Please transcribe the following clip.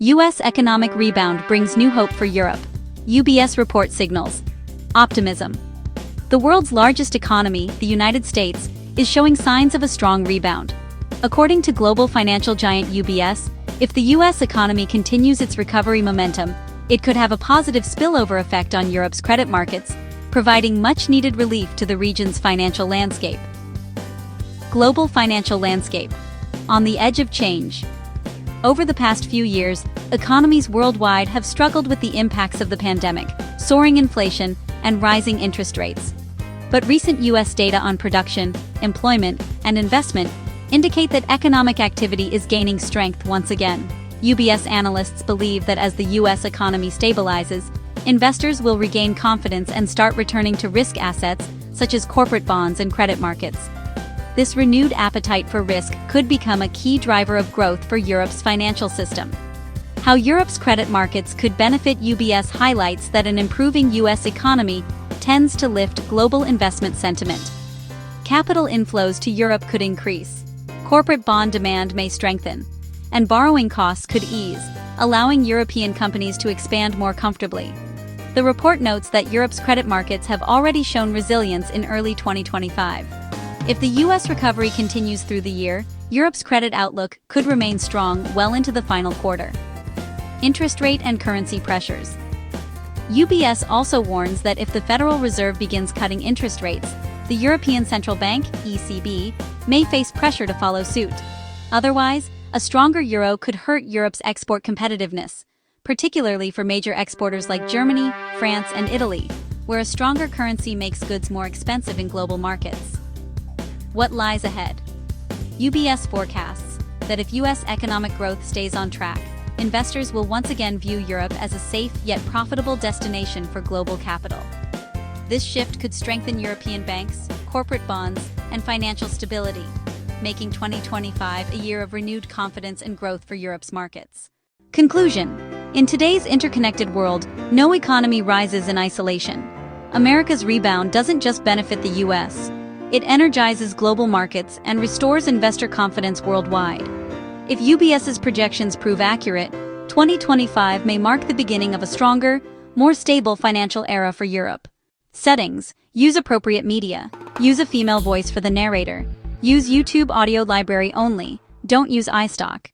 U.S. economic rebound brings new hope for Europe. UBS report signals optimism. The world's largest economy, the United States, is showing signs of a strong rebound. According to global financial giant UBS, if the U.S. economy continues its recovery momentum, it could have a positive spillover effect on Europe's credit markets, providing much-needed relief to the region's financial landscape. Global financial landscape. On the edge of change. Over the past few years, economies worldwide have struggled with the impacts of the pandemic, soaring inflation, and rising interest rates. But recent U.S. data on production, employment, and investment indicate that economic activity is gaining strength once again. UBS analysts believe that as the U.S. economy stabilizes, investors will regain confidence and start returning to risk assets such as corporate bonds and credit markets. This renewed appetite for risk could become a key driver of growth for Europe's financial system. How Europe's credit markets could benefit. UBS highlights that an improving U.S. economy tends to lift global investment sentiment. Capital inflows to Europe could increase. Corporate bond demand may strengthen, and borrowing costs could ease, allowing European companies to expand more comfortably. The report notes that Europe's credit markets have already shown resilience in early 2025. If the U.S. recovery continues through the year, Europe's credit outlook could remain strong well into the final quarter. Interest rate and currency pressures. UBS also warns that if the Federal Reserve begins cutting interest rates, the European Central Bank, ECB, may face pressure to follow suit. Otherwise, a stronger euro could hurt Europe's export competitiveness, particularly for major exporters like Germany, France, and Italy, where a stronger currency makes goods more expensive in global markets. What lies ahead? UBS forecasts that if U.S. economic growth stays on track, investors will once again view Europe as a safe yet profitable destination for global capital. This shift could strengthen European banks, corporate bonds, and financial stability, making 2025 a year of renewed confidence and growth for Europe's markets. Conclusion. In today's interconnected world, no economy rises in isolation. America's rebound doesn't just benefit the U.S., it energizes global markets and restores investor confidence worldwide. If UBS's projections prove accurate, 2025 may mark the beginning of a stronger, more stable financial era for Europe. Settings. Use appropriate media. Use a female voice for the narrator. Use YouTube audio library only. Don't use iStock.